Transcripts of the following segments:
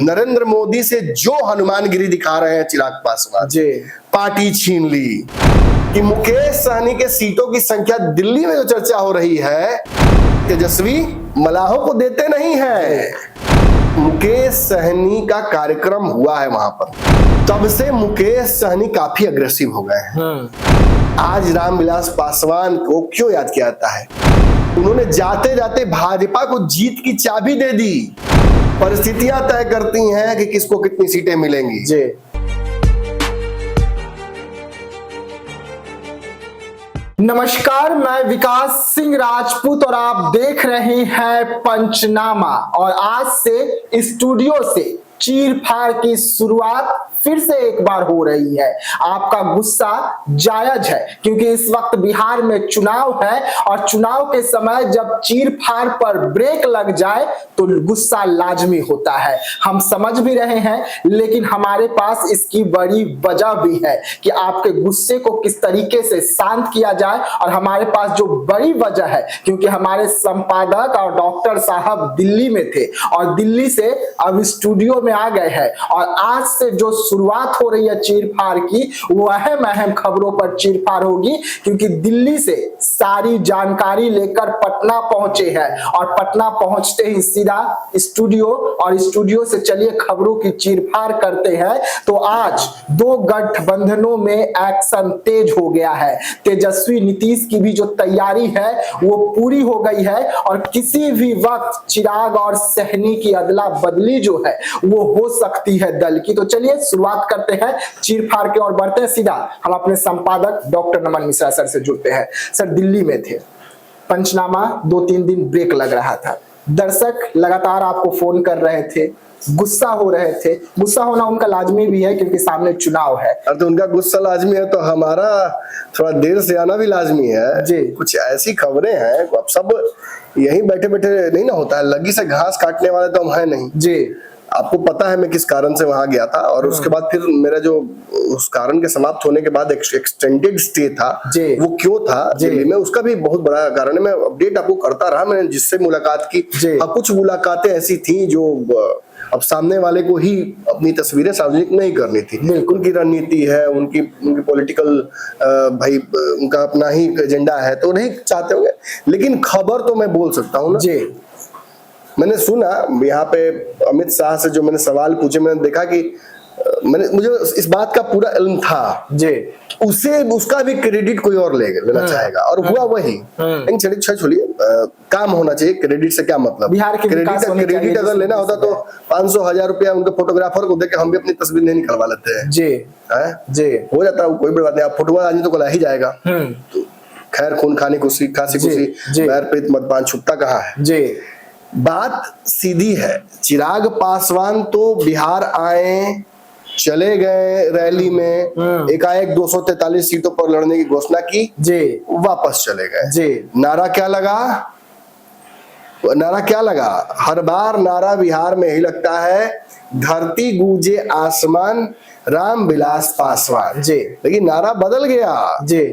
नरेंद्र मोदी से जो हनुमानगिरी दिखा रहे हैं चिराग पासवान जी, पार्टी छीन ली। कि मुकेश सहनी के सीटों की संख्या दिल्ली में जो चर्चा हो रही है, तेजस्वी मलाहों को देते नहीं है। मुकेश सहनी का कार्यक्रम हुआ है वहां पर, तब से मुकेश सहनी काफी अग्रेसिव हो गए हैं। आज रामविलास पासवान को क्यों याद किया जाता है? उन्होंने जाते जाते भाजपा को जीत की चाबी दे दी। परिस्थितियां तय करती हैं कि किसको कितनी सीटें मिलेंगी। जी। नमस्कार, मैं विकास सिंह राजपूत और आप देख रहे हैं पंचनामा। और आज से स्टूडियो से चीर फाड़ की शुरुआत फिर से एक बार हो रही है। आपका गुस्सा जायज है, क्योंकि इस वक्त बिहार में चुनाव है और चुनाव के समय जब चीर फाड़ पर ब्रेक लग जाए तो गुस्सा लाजमी होता है। हम समझ भी रहे हैं, लेकिन हमारे पास इसकी बड़ी वजह भी है कि आपके गुस्से को किस तरीके से शांत किया जाए। और हमारे पास जो बड़ी वजह है, क्योंकि हमारे संपादक और डॉक्टर साहब दिल्ली में थे और दिल्ली से अब स्टूडियो में आ गए हैं और आज से जो शुरुआत हो रही है चीरफाड़ की, वो अहम खबरों पर चीरफाड़ होगी। क्योंकि दिल्ली से सारी जानकारी लेकर पटना पहुंचे हैं और पटना पहुंचते ही सीधा स्टूडियो, और स्टूडियो से चलिए खबरों की चीरफाड़ करते हैं। तो आज दो गठबंधनों में एक्शन तेज हो गया है। तेजस्वी नीतीश की भी जो तैयारी है वो पूरी हो गई है और किसी भी वक्त चिराग और सहनी की अदला बदली जो है वो हो सकती है दल की। तो चलिए शुरुआत करते हैं चीरफाड़ के और बढ़ते हैं सीधा हम अपने संपादक डॉक्टर नमन मिश्रा सर से जुड़ते हैं। सर, दिल्ली में थे, पंचनामा 2-3 दिन ब्रेक लग रहा था, दर्शक लगातार आपको फोन कर रहे थे, गुस्सा हो रहे थे। गुस्सा होना उनका लाजमी भी है क्योंकि सामने चुनाव है। और तो उनका गुस्सा लाजमी है तो हमारा थोड़ा देर से आना भी लाजमी है जी। कुछ ऐसी खबरें हैं, अब सब यहीं बैठे बैठे नहीं ना होता है, लगी से घास काटने वाले तो हम है नहीं जी। आपको पता है मैं किस कारण से वहां गया था और उसके बाद फिर मेरा जो उस कारण के समाप्त होने के बाद एक्सटेंडेड स्टे था वो क्यों था दिल्ली में, उसका भी बहुत बड़ा कारण है। मैं अपडेट आपको करता रहा, मैंने जिससे मुलाकात की। कुछ मुलाकातें ऐसी थी जो अब सामने वाले को ही अपनी तस्वीरें सार्वजनिक नहीं करनी थी। उनकी रणनीति है, उनकी पॉलिटिकल भाई उनका अपना ही एजेंडा है तो नहीं चाहते होंगे, लेकिन खबर तो मैं बोल सकता हूँ ना। मैंने सुना यहाँ पे अमित शाह से जो मैंने सवाल पूछे, मैंने देखा कि मुझे इस बात का पूरा इल्म था जी, उसे उसका भी क्रेडिट कोई और लेना चाहेगा और हुआ वही। छोड़िए, काम होना चाहिए, क्रेडिट से क्या मतलब। बिहार के क्रेडिट अगर लेना होता तो 500,000 रुपया उनके फोटोग्राफर को देके हम भी अपनी तस्वीर नहीं निकलवा लेते हैं जी। हो जाता है, कोई बड़ी बात नहीं। आप फुटबॉल आदमी तो ला ही जाएगा। तो खैर, खून खाने खुशी खासी खुशी बैर प्रीत मदपान छुपता कहाँ है जी। बात सीधी है, चिराग पासवान तो बिहार आए, चले गए रैली में, एकाएक 243 सीटों पर लड़ने की घोषणा की जी, वापस चले गए जी। नारा क्या लगा? हर बार नारा बिहार में ही लगता है, धरती गूंजे आसमान रामविलास पासवान जी। लेकिन नारा बदल गया जी,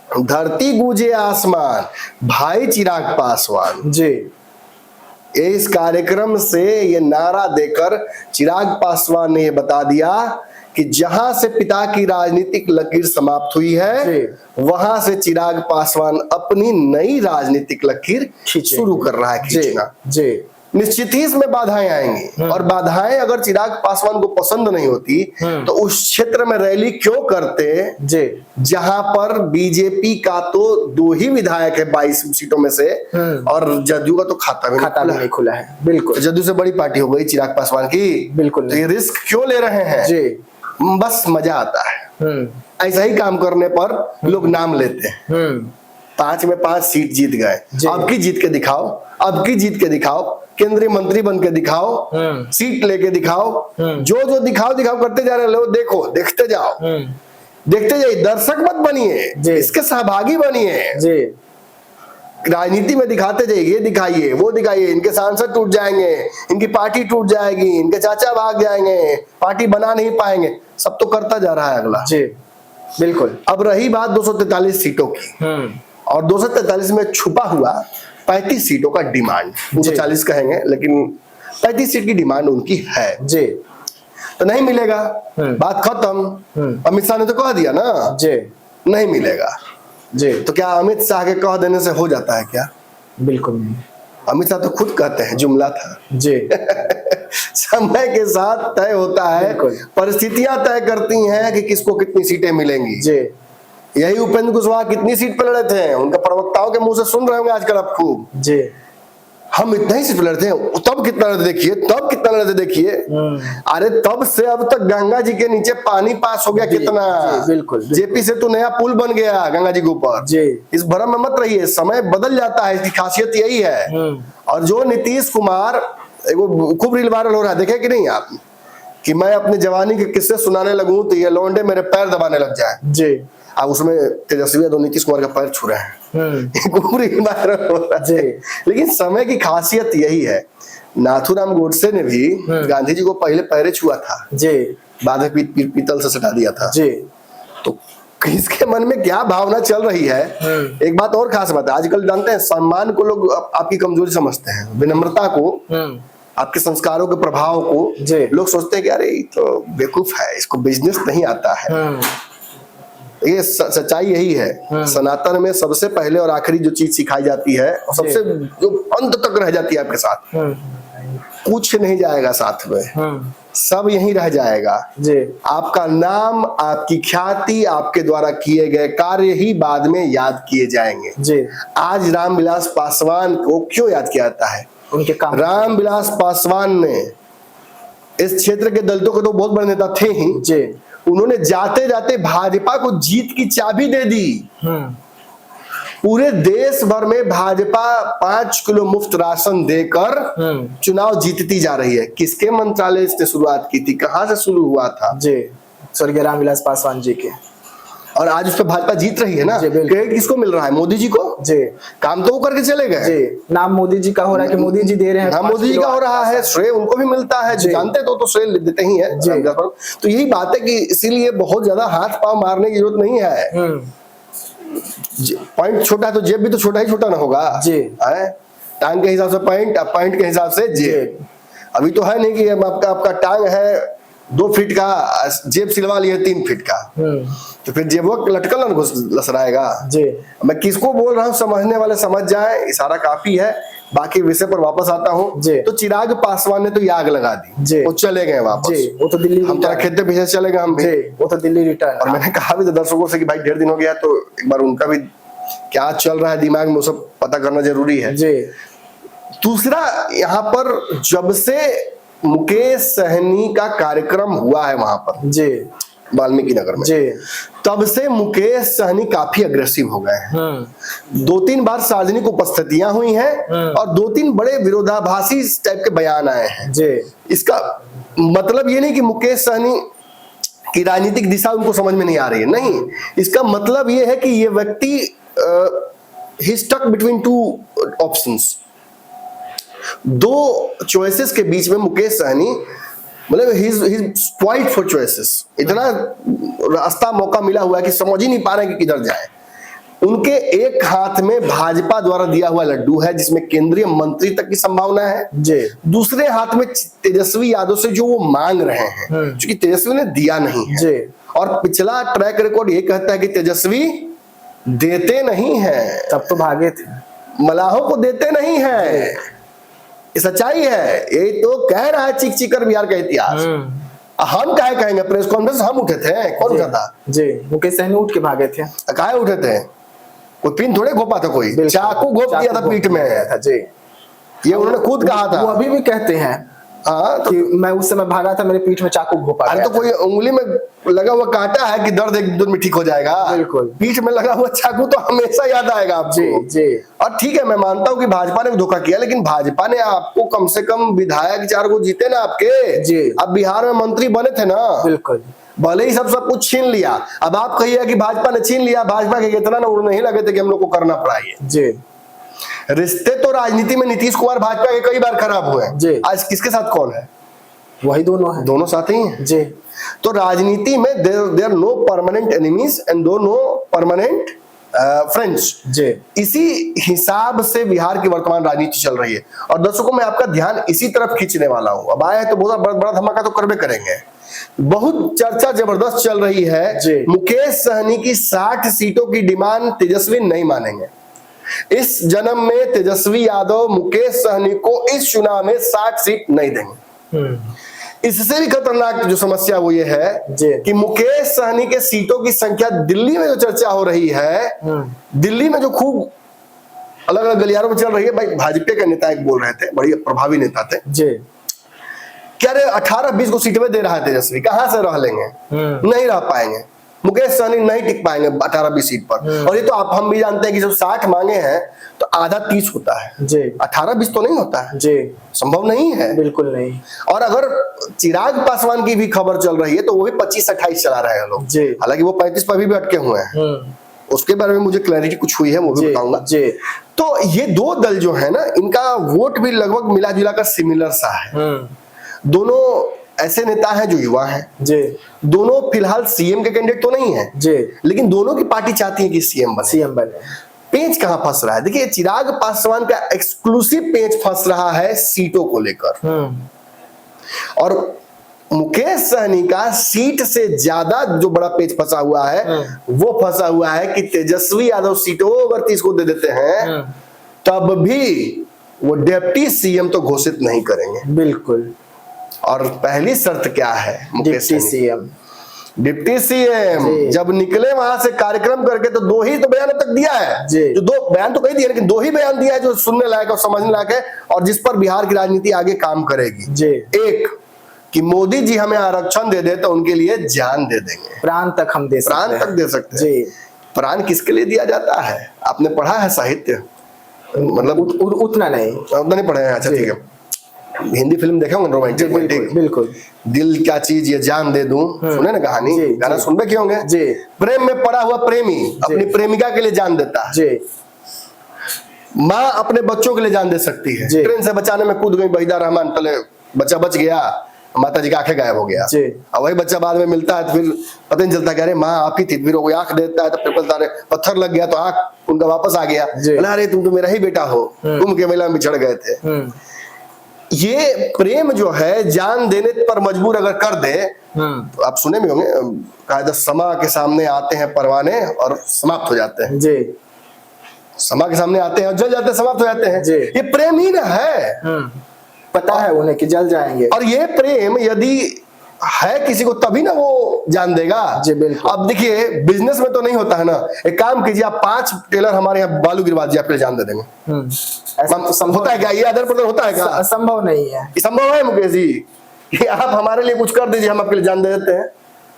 धरती गूंजे आसमान भाई चिराग पासवान जी। इस कार्यक्रम से ये नारा देकर चिराग पासवान ने ये बता दिया कि जहां से पिता की राजनीतिक लकीर समाप्त हुई है वहां से चिराग पासवान अपनी नई राजनीतिक लकीर शुरू कर रहा है खींचना जी। निश्चित ही इसमें बाधाएं आएंगी और बाधाएं अगर चिराग पासवान को पसंद नहीं होती तो उस क्षेत्र में रैली क्यों करते जी, जहां पर बीजेपी का तो 2 ही विधायक है 22 सीटों में से और जदयू का तो खाता भी नहीं खुला है। बिल्कुल, जदयू से बड़ी पार्टी हो गई चिराग पासवान की। बिल्कुल, तो ये रिस्क क्यों ले रहे हैं जी? बस मजा आता है। ऐसा ही काम करने पर लोग नाम लेते हैं। 5 में 5 सीट जीत गए, अब की जीत के दिखाओ, केंद्रीय मंत्री बन के दिखाओ, सीट लेके दिखाओ, जो दिखाओ करते जा रहे लोग। देखो, देखते जाइए, दर्शक मत बनिए, इसके सहभागी बनिए। राजनीति में दिखाते जाइए, ये दिखाइए, वो दिखाइए, इनके सांसद टूट जाएंगे, इनकी पार्टी टूट जाएगी, इनके चाचा भाग जाएंगे, पार्टी बना नहीं पाएंगे, सब तो करता जा रहा है अगला जी। बिल्कुल। अब रही बात 243 सीटों की, और 243 में छुपा हुआ 35 सीटों का डिमांड, 240 कहेंगे लेकिन 35 सीट की डिमांड उनकी है जी। तो नहीं मिलेगा, बात खत्म। अमित शाह ने तो कह दिया ना जी, नहीं मिलेगा जी। तो क्या अमित शाह के कह देने से हो जाता है क्या? बिल्कुल नहीं। अमित शाह तो खुद कहते हैं जुमला था। जी। समय के साथ तय होता है, परिस्थितियां तय करती हैं कि किसको कितनी सीटें मिलेंगी। जी। यही उपेंद्र कुशवाहा कितनी सीट पर लड़े थे, उनके प्रवक्ताओं के मुंह से सुन रहे होंगे आजकल आप खूब। जी। हम इतना ही सीट पर लड़ते हैं, तब कितना लड़ते देखिए, तब कितना लड़ते देखिए। अरे तब से अब तक गंगा जी के नीचे पानी पास हो गया कितना। बिल्कुल। जेपी से तो नया पुल बन गया गंगा जी के ऊपर। जी। इस भ्रम में मत रहिए, समय बदल जाता है, इसकी खासियत यही है। और जो नीतीश कुमार, खूब रील वायरल हो रहा है, देखे कि नहीं आप, कि मैं अपनी जवानी के किस्से सुनाने लगूं तो ये लौंडे मेरे पैर दबाने लग जाए। जी। अब उसमें तेजस्वी यादव नीतीश कुमार का पैर छू रहे हैं। खूब रील वायरल हो रहा है। लेकिन समय की खासियत यही है। नाथूराम गोडसे ने भी गांधी जी को पहले पैरे छुआ था, जी, बाद में पीतल से सटा दिया था। जी। तो किसके मन में क्या भावना चल रही है। एक बात और खास बात है, आजकल जानते हैं सम्मान को लोग आपकी कमजोरी समझते हैं, विनम्रता को, आपके संस्कारों के प्रभाव को लोग सोचते हैं कि अरे ये तो बेवकूफ है, इसको बिजनेस नहीं आता है। ये सच्चाई यही है। सनातन में सबसे पहले और आखिरी जो चीज सिखाई जाती है और सबसे जो अंत तक रह जाती है आपके साथ, कुछ नहीं जाएगा साथ में, सब यहीं रह जाएगा। जी। आपका नाम, आपकी ख्याति, आपके द्वारा किए गए कार्य ही बाद में याद किए जाएंगे। जी। आज रामविलास पासवान को क्यों याद किया जाता है? उनके काम। रामविलास पासवान ने इस क्षेत्र के दलितों के तो बहुत बड़े नेता थे ही। जी। उन्होंने जाते जाते भाजपा को जीत की चाबी दे दी। पूरे देश भर में भाजपा 5 किलो मुफ्त राशन देकर चुनाव जीतती जा रही है। किसके मंत्रालय से शुरुआत की थी, कहां से शुरू हुआ था? जी, स्वर्गीय रामविलास पासवान जी के। और आज उस पर भाजपा जीत रही है ना। क्रेडिट किसको मिल रहा है? मोदी जी को। जी। काम तो वो करके चले गए। जी। नाम मोदी जी का हो रहा है कि मोदी जी दे रहे हैं। हाँ, मोदी जी का हो रहा है, श्रेय उनको भी मिलता है, जानते तो श्रेय देते ही है। तो यही बात है कि इसीलिए बहुत ज्यादा हाथ पांव मारने की जरूरत नहीं है। पॉइंट छोटा है तो जेब भी तो छोटा ही छोटा ना होगा। जी। टांग के हिसाब से पॉइंट, पॉइंट के हिसाब से जेब। अभी तो है नहीं कि आपका टांग है 2 फीट का, जेब सिलवा लिया 3 फीट का, तो फिर जेब लटकल ना लसराएगा। जी। मैं किसको बोल रहा हूँ समझने वाले समझ जाए, इशारा काफी है। बाकी विषय पर वापस आता हूँ। तो चिराग पासवान ने तो ये आग लगा दी, वो चले गए वापस। जी। वो तो दिल्ली, हम तो खेते पीछे चले गए हम भी। वो तो दिल्ली रिटर्न। और मैंने कहा भी तो दर्शकों से कि भाई 1.5 दिन हो गया, तो एक बार उनका भी क्या चल रहा है दिमाग में, वो सब पता करना जरूरी है। जी। दूसरा, यहाँ पर जब से मुकेश सहनी का कार्यक्रम हुआ है वहां पर, जी, वाल्मीकि नगर में, जी, तब से मुकेश सहनी काफी अग्रेसिव हो गए हैं। 2-3 बार सार्वजनिक उपस्थितियां हुई हैं और 2-3 बड़े विरोधाभासी टाइप के बयान आए हैं। जी। इसका मतलब ये नहीं कि मुकेश सहनी की राजनीतिक दिशा उनको समझ में नहीं आ रही है, नहीं। इसका मतलब ये है कि ये व्यक्ति ही स्टक बिटवीन 2 ऑप्शंस, 2 चॉइसेस के बीच में मुकेश सहनी, मतलब he is spoiled for choices. इतना रास्ता मौका मिला हुआ है कि समझ ही नहीं पा रहे कि किधर जाए। उनके एक हाथ में भाजपा द्वारा दिया हुआ लड्डू है जिसमें केंद्रीय मंत्री तक की संभावना है। जी। दूसरे हाथ में तेजस्वी यादव से जो वो मांग रहे हैं, क्योंकि तेजस्वी ने दिया नहीं है। जी। और पिछला ट्रैक रिकॉर्ड ये कहता है कि तेजस्वी देते नहीं है, तब तो भागे थे, मलाहों को देते नहीं है। सच्चाई है, ये तो कह रहा है चिक चिकर बिहार का इतिहास। हम काहे कहेंगे? प्रेस कॉन्फ्रेंस हम उठे थे, कौन उठा था? जी, मुकेश सहनी उठ के भागे थे। काहे उठे थे? कोई पिन थोड़े घोपा था, कोई चाकू घोप दिया था पीठ में। जी, ये उन्होंने खुद कहा था। वो अभी भी कहते हैं तो कि मैं उस समय भागा था, मेरे पीठ में चाकू घोपा। अरे तो कोई उंगली में लगा हुआ कांटा है कि दर्द 1 दिन में ठीक हो जाएगा? बिल्कुल। पीठ में लगा हुआ चाकू तो हमेशा याद आएगा आपको। जी, जी। और ठीक है, मैं मानता हूँ कि भाजपा ने धोखा किया, लेकिन भाजपा ने आपको कम से कम विधायक 4 को जीते ना आपके। जी। अब बिहार में मंत्री बने थे ना। बिल्कुल। भले ही सब कुछ छीन लिया, अब आप कहिए कि भाजपा ने छीन लिया, भाजपा के इतना ना उड़ने ही लगे थे कि हम लोग को करना पड़ा ये। जी। रिश्ते तो राजनीति में नीतीश कुमार भाजपा के कई बार खराब हुए हैं। आज किसके साथ कौन है? वही दोनों है, दोनों साथ ही हैं। जी। तो राजनीति में there no permanent enemies and no permanent friends जी इसी हिसाब से बिहार की वर्तमान राजनीति चल रही है। और दर्शकों मैं आपका ध्यान इसी तरफ खींचने वाला हूं। अब आए हैं तो बहुत बड़ा धमाका तो करबे करेंगे। बहुत चर्चा जबरदस्त चल रही है, मुकेश सहनी की 60 सीटों की डिमांड तेजस्वी नहीं मानेंगे। इस जन्म में तेजस्वी यादव मुकेश सहनी को इस चुनाव में 60 सीट नहीं देंगे। इससे भी खतरनाक जो समस्या वो ये है कि मुकेश सहनी के सीटों की संख्या दिल्ली में जो चर्चा हो रही है, दिल्ली में जो खूब अलग अलग गलियारों में चल रही है, भाई भाजपा के नेता एक बोल रहे थे, बड़ी प्रभावी नेता थे जी, क्या रे 18-20 को सीट में दे रहा है तेजस्वी, कहां से रह लेंगे, नहीं रह पाएंगे, मुकेश सहनी नहीं टिक पाएंगे 18-20 सीट पर। और ये तो आप हम भी जानते हैं कि जब 60 मांगे हैं तो आधा 30 होता है जी, 18-20 तो नहीं होता है जी, संभव नहीं है, बिल्कुल नहीं। और अगर चिराग पासवान की भी खबर चल रही है तो वो भी 25-28 चला रहे हैं लोग, हालांकि वो 35 पर भी अटके हुए हैं, उसके बारे में मुझे क्लैरिटी कुछ हुई है, वो भी बताऊंगा जी। तो ये दो दल जो है ना, इनका वोट भी लगभग मिला जुला कर सिमिलर सा है। दोनों ऐसे नेता हैं जो युवा हैं जी, दोनों फिलहाल सीएम के कैंडिडेट तो नहीं है जी, लेकिन दोनों की पार्टी चाहती है कि सीएम बने। पेंच कहां फंस रहा है, देखिए चिराग पासवान का एक्सक्लूसिव पेंच फंस रहा है सीटों को लेकर, और मुकेश सहनी का सीट से ज्यादा जो बड़ा पेच फंसा हुआ है वो फंसा हुआ है कि तेजस्वी यादव सीटों अगर 30 को दे देते हैं तब भी वो डिप्टी सीएम तो घोषित नहीं करेंगे, बिल्कुल। और पहली शर्त क्या है, डिप्टी सीएम जब निकले वहां से कार्यक्रम करके तो 2 ही तो बयान तक दिया है, जो 2 बयान तो कही दिया, लेकिन 2 ही बयान दिया है जो सुनने लायक और समझने लायक है और जिस पर बिहार की राजनीति आगे काम करेगी जी। एक कि मोदी जी हमें आरक्षण दे दे तो उनके लिए जान दे देंगे, प्राण तक हम दे सकते हैं, प्राण तक दे सकते हैं। प्राण किसके लिए दिया जाता है, आपने पढ़ा है साहित्य, मतलब उतना नहीं पढ़े हैं, अच्छा ठीक है, हिंदी फिल्म देखे होंगे रोमांटिक, बिल्कुल, दिल क्या चीज ये जान दे दूं, सुने ना कहानी, गाना सुनबे क्यों होंगे जी। प्रेम में पड़ा हुआ प्रेमी अपनी प्रेमिका के लिए जान देता है जी। माँ अपने बच्चों के लिए जान दे सकती है, ट्रेन से बचाने में कूद गई वहीदा रहमान, तले बच्चा बच गया, माता जी का आंखें गायब हो गया, और वही बच्चा बाद में मिलता है तो फिर पता नहीं चलता, कह रहे माँ आप ही थी, फिर वो आंख देता है तो फिर तारे पत्थर लग गया तो आंख उनका वापस आ गया, अरे तुम तो मेरा ही बेटा हो, तुम के मेला में बिछड़ गए थे। ये प्रेम जो है जान देने पर मजबूर अगर कर दे तो आप सुने भी होंगे, कहा समा के सामने आते हैं परवाने और समाप्त हो जाते हैं जी, समा के सामने आते हैं और जल जाते हैं, समाप्त हो जाते हैं जी। ये प्रेम ही ना है, पता है उन्हें कि जल जाएंगे, और ये प्रेम यदि है किसी को तभी ना वो जान देगा जी, बिल्कुल। अब देखिए बिजनेस में तो नहीं होता है ना, एक काम कीजिए आप 5 टेलर हमारे यहाँ बालू गिरवा दीजिए, आपके जान दे देंगे, ऐसा होता है क्या, ये आदर प्रदर होता है क्या, संभव नहीं है, संभव है मुकेश जी कि आप हमारे लिए कुछ कर दीजिए हम आपके लिए जान दे देते हैं,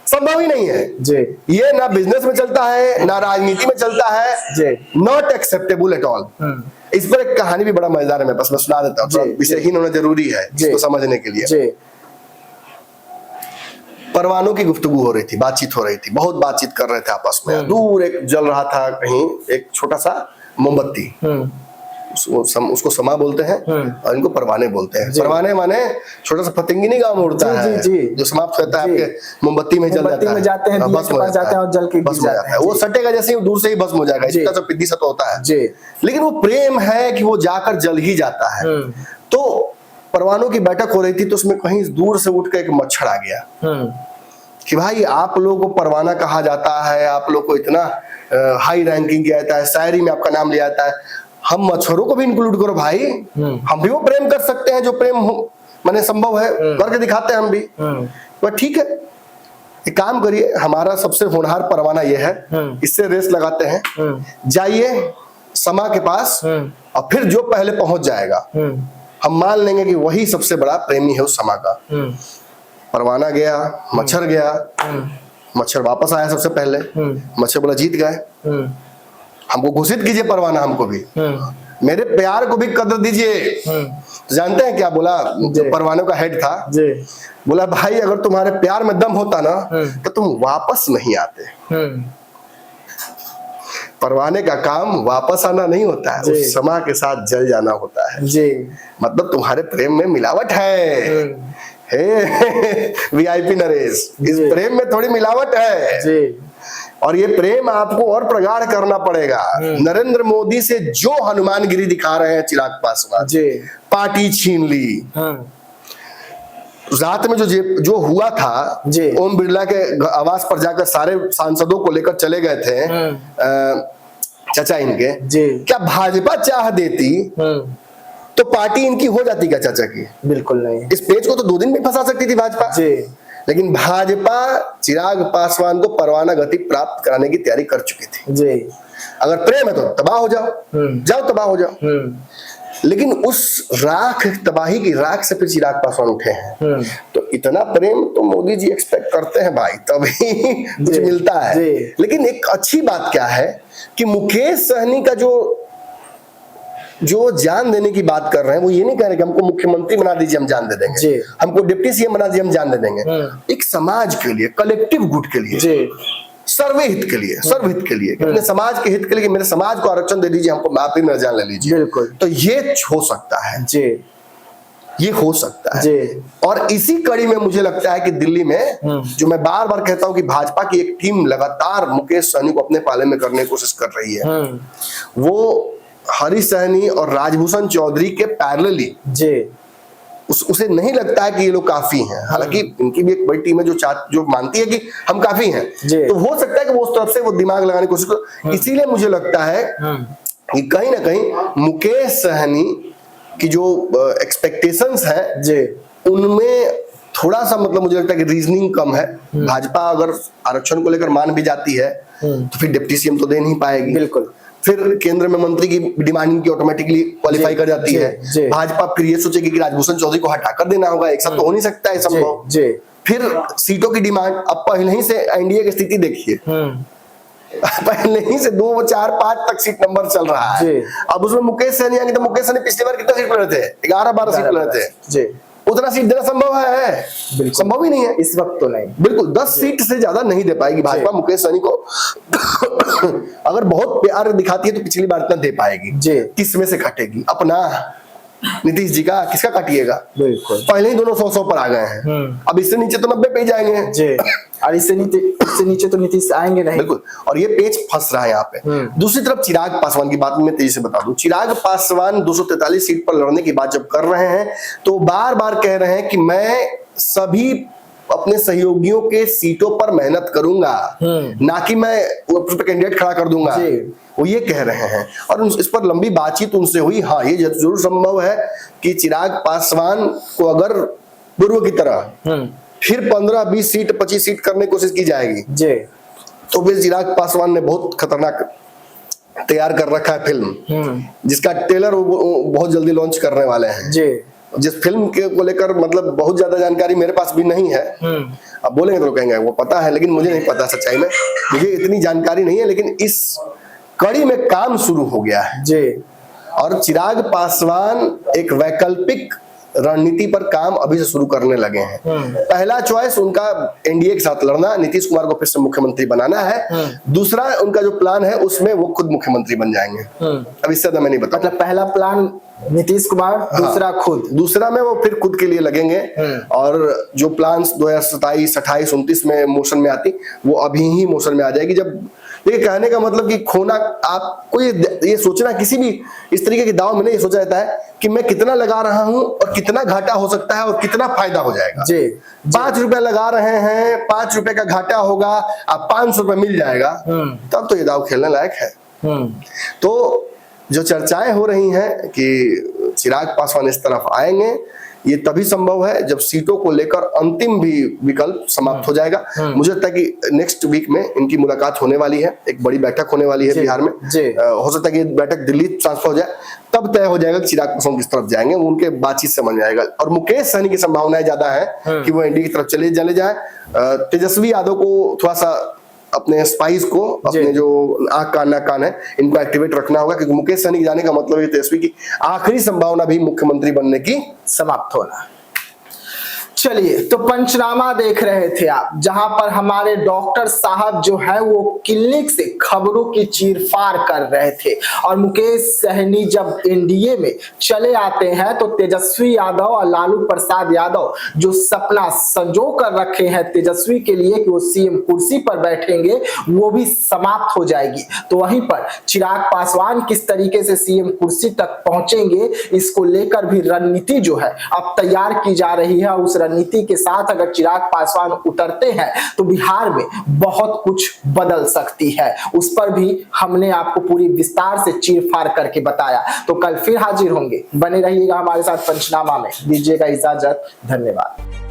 संभव ही नहीं है जी। ये ना बिजनेस में चलता है ना राजनीति में चलता है जी, नॉट एक्सेप्टेबल एट ऑल। इस पर एक कहानी भी बड़ा मजेदार है, मैं बस मैं सुना देता हूँ, विषयहीन होना जरूरी है इसको समझने के लिए। परवानों की गुफ्तगू हो रही थी, बातचीत हो रही थी, बहुत बातचीत कर रहे थे आपस में, दूर एक जल रहा था कहीं एक छोटा सा मोमबत्ती, उसको समा बोलते हैं और इनको परवाने बोलते हैं। परवाने माने छोटा सा पतंगिनी गांव में उड़ता है जो समाप्त होता है आपके मोमबत्ती में जल जाता है, जाते हैं दिया के पास जाते हैं और जल के भस्म हो जाता है, वो सटेगा जैसे ही दूर से ही भस्म हो जाएगा, इतना सा पिद्दी सा तो होता है, लेकिन वो प्रेम है कि वो जाकर जल ही जाता है। तो परवानों की बैठक हो रही थी तो उसमें कहीं दूर से उठ कर एक मच्छर आ गया कि भाई आप लोगों को परवाना कहा जाता है, आप लोग को इतना हाई रैंकिंग किया जाता है, शायरी में आपका नाम लिया जाता है, हम मच्छरों को भी इंक्लूड करो भाई, हम भी वो प्रेम कर सकते हैं जो प्रेम माने संभव है, करके दिखाते हैं हम भी। तो ठीक है, एक काम करिए, हमारा सबसे होनहार परवाना ये है, इससे रेस लगाते हैं, जाइए समा के पास और फिर जो पहले पहुंच जाएगा हम मान लेंगे कि वही सबसे बड़ा प्रेमी है उस समा का। परवाना गया, मच्छर गया, मच्छर वापस आया सबसे पहले, मच्छर बोला जीत गए, हमको घोषित कीजिए परवाना, हमको भी मेरे प्यार को भी कदर दीजिए। तो जानते हैं क्या बोला जो परवानों का हेड था, बोला भाई अगर तुम्हारे प्यार में दम होता ना तो तुम वापस नहीं आते। परवाने का काम वापस आना नहीं होता है, उस समा के साथ जल जाना होता है जी। मतलब तुम्हारे प्रेम में मिलावट है, वीआईपी नरेश, इस प्रेम में थोड़ी मिलावट है जी। और ये प्रेम आपको और प्रगाढ़ करना पड़ेगा। नरेंद्र मोदी से जो हनुमानगिरी दिखा रहे हैं चिराग पासवान, पार्टी छीन ली। रात में जो हुआ था, ओम बिरला के आवास पर जाकर सारे सांसदों को लेकर चले गए थे चाचा इनके, क्या भाजपा चाह देती तो पार्टी इनकी हो जाती क्या चाचा की? बिल्कुल नहीं। इस पेज को तो 2 दिन में फंसा सकती थी भाजपा, लेकिन भाजपा चिराग पासवान को परवाना गति प्राप्त कराने की तैयारी कर चुकी थी। अगर प्रेम है तो तबाह हो जाओ, तबाह हो जाओ। लेकिन उस तबाही की राख से फिर चिराग पासवान उठे हैं। तो इतना प्रेम तो मोदी जी एक्सपेक्ट करते हैं भाई, तभी कुछ मिलता है। लेकिन एक अच्छी बात क्या है कि मुकेश सहनी का जो जान देने की बात कर रहे हैं, वो ये नहीं कह रहे कि हमको मुख्यमंत्री बना दीजिए हम जान दे देंगे, हमको डिप्टी सीएम बना दीजिए हम जान दे देंगे। एक समाज के लिए, कलेक्टिव गुड के लिए, सर्वहित के लिए, अपने समाज के हित के लिए, मेरे समाज को आरक्षण दे दीजिए, हमको आप ही मेरा जान ले लीजिए। बिल्कुल। तो ये हो सकता है, ये हो सकता है। और इसी कड़ी में मुझे लगता है कि दिल्ली में, जो मैं बार बार कहता हूं कि भाजपा की एक टीम लगातार मुकेश सहनी को अपने पाले में करने की कोशिश कर रही है, वो हरी सहनी और राजभूषण चौधरी के पैरेलली उसे नहीं लगता है कि ये लोग काफी हैं। हालांकि इनकी भी एक बड़ी टीम है जो मानती है कि हम काफी हैं, तो हो सकता है कि वो उस तरफ से वो दिमाग लगाने की कोशिश कर। इसीलिए मुझे लगता है कि कहीं ना कहीं मुकेश सहनी की जो एक्सपेक्टेशंस है उनमें थोड़ा सा, मतलब मुझे लगता है कि रीजनिंग कम है। भाजपा अगर आरक्षण को लेकर मान भी जाती है तो फिर डिप्टी सीएम तो दे नहीं पाएगी। बिल्कुल। फिर केंद्र में मंत्री की डिमांडिंग की ऑटोमेटिकली क्वालिफाई कर जाती है। भाजपा फिर ये सोचेगी कि राजभूषण चौधरी को हटाकर देना होगा, एक साथ तो हो नहीं सकता है संभव। फिर सीटों की डिमांड, अब पहले ही से एनडीए की स्थिति देखिए, पहले ही से 2, 4, 5 तक सीट नंबर चल रहा है। अब उसमें मुकेश सहनी आएंगे तो मुकेश सहनी पिछली बार कितना सीट ले रहे थे? 11-12 सीट ले रहे थे। उतना सीट देना संभव है? संभव ही नहीं है इस वक्त तो नहीं। बिल्कुल 10 सीट से ज्यादा नहीं दे पाएगी भाजपा मुकेश सहनी को। अगर बहुत प्यार दिखाती है तो पिछली बार इतना दे पाएगी। किस में से काटेगी? अपना नीतीश जी का किसका काटिएगा? बिल्कुल। पहले ही दोनों 100 पर आ गए हैं, अब इससे नीचे तो 90 पे जाएंगे, और इससे नीचे तो नीतीश आएंगे नहीं। बिल्कुल। और ये पेच फंस रहा है यहाँ पे। दूसरी तरफ चिराग पासवान की बात मैं तेजी से बता दूं। चिराग पासवान 243 सीट पर लड़ने की बात जब कर रहे हैं तो बार बार कह रहे हैं कि मैं सभी अपने सहयोगियों के सीटों पर मेहनत करूंगा, ना कि मैं कैंडिडेट खड़ा कर दूंगा, वो ये कह रहे हैं। और इस पर लंबी बातचीत उनसे हुई। हाँ, ये जरूर संभव है कि चिराग पासवान को अगर पूर्व की तरह फिर 15, 20 सीट, 25 सीट करने की कोशिश की जाएगी तो फिर चिराग पासवान ने बहुत खतरनाक तैयार कर रखा है फिल्म, जिसका ट्रेलर वो बहुत जल्दी लॉन्च करने वाले हैं। जिस फिल्म के को लेकर मतलब बहुत ज्यादा जानकारी मेरे पास भी नहीं है। अब बोलेंगे तो कहेंगे वो पता है, लेकिन मुझे नहीं पता सच्चाई में, मुझे इतनी जानकारी नहीं है। लेकिन इस कड़ी में काम शुरू हो गया है और चिराग पासवान एक वैकल्पिक रणनीति पर काम अभी से शुरू करने लगे हैं। पहला चॉइस उनका एनडीए के साथ लड़ना, नीतीश कुमार को फिर से मुख्यमंत्री बनाना है। दूसरा उनका जो प्लान है उसमें वो खुद मुख्यमंत्री बन जाएंगे। अब इससे मैं नहीं बता, मतलब पहला प्लान नीतीश कुमार, दूसरा खुद, दूसरा में वो फिर खुद के लिए लगेंगे। और जो प्लान्स 2027, 28, 29 में मोशन में आती, वो अभी ही मोशन में आ जाएगी। जब ये कहने का मतलब कि खोना, आपको ये सोचना किसी भी इस तरीके के दाव में नहीं सोचा जाता है कि मैं कितना लगा रहा हूं और कितना घाटा हो सकता है और कितना फायदा हो जाएगा। 5 रुपए लगा रहे हैं, 5 रुपए का घाटा होगा, अब 500 रुपए मिल जाएगा, तब तो ये दाव खेलने लायक है। तो जो चर्चाएं हो रही हैं कि चिराग पासवान इस तरफ आएंगे, ये तभी संभव है जब सीटों को लेकर अंतिम भी विकल्प समाप्त हो जाएगा। मुझे लगता है कि नेक्स्ट वीक में इनकी मुलाकात होने वाली है, एक बड़ी बैठक होने वाली है बिहार में। हो सकता है कि बैठक दिल्ली ट्रांसफर हो जाए, तब तय हो जाएगा कि चिराग पासवान किस तरफ जाएंगे, वो उनके बातचीत से बन जाएगा। और मुकेश सहनी की संभावनाएं ज्यादा है कि वो एनडीए की तरफ चले जाए। तेजस्वी यादव को थोड़ा सा अपने स्पाइस को, अपने जो आंख कान नाक कान है, इनको एक्टिवेट रखना होगा, क्योंकि मुकेश सहनी जाने का मतलब तेजस्वी की आखिरी संभावना भी मुख्यमंत्री बनने की समाप्त होना। चलिए, तो पंचनामा देख रहे थे आप, जहां पर हमारे डॉक्टर साहब जो है वो क्लिनिक से खबरों की चीरफाड़ कर रहे थे। और मुकेश सहनी जब एनडीए में चले आते हैं तो तेजस्वी यादव और लालू प्रसाद यादव जो सपना संजो कर रखे हैं तेजस्वी के लिए कि वो सीएम कुर्सी पर बैठेंगे, वो भी समाप्त हो जाएगी। तो वहीं पर चिराग पासवान किस तरीके से सीएम कुर्सी तक पहुंचेंगे, इसको लेकर भी रणनीति जो है अब तैयार की जा रही है। उस रणनीति के साथ अगर चिराग पासवान उतरते हैं तो बिहार में बहुत कुछ बदल सकती है। उस पर भी हमने आपको पूरी विस्तार से चीरफाड़ करके बताया। तो कल फिर हाजिर होंगे, बने रहिएगा हमारे साथ पंचनामा में। दीजिएगा इजाजत, धन्यवाद।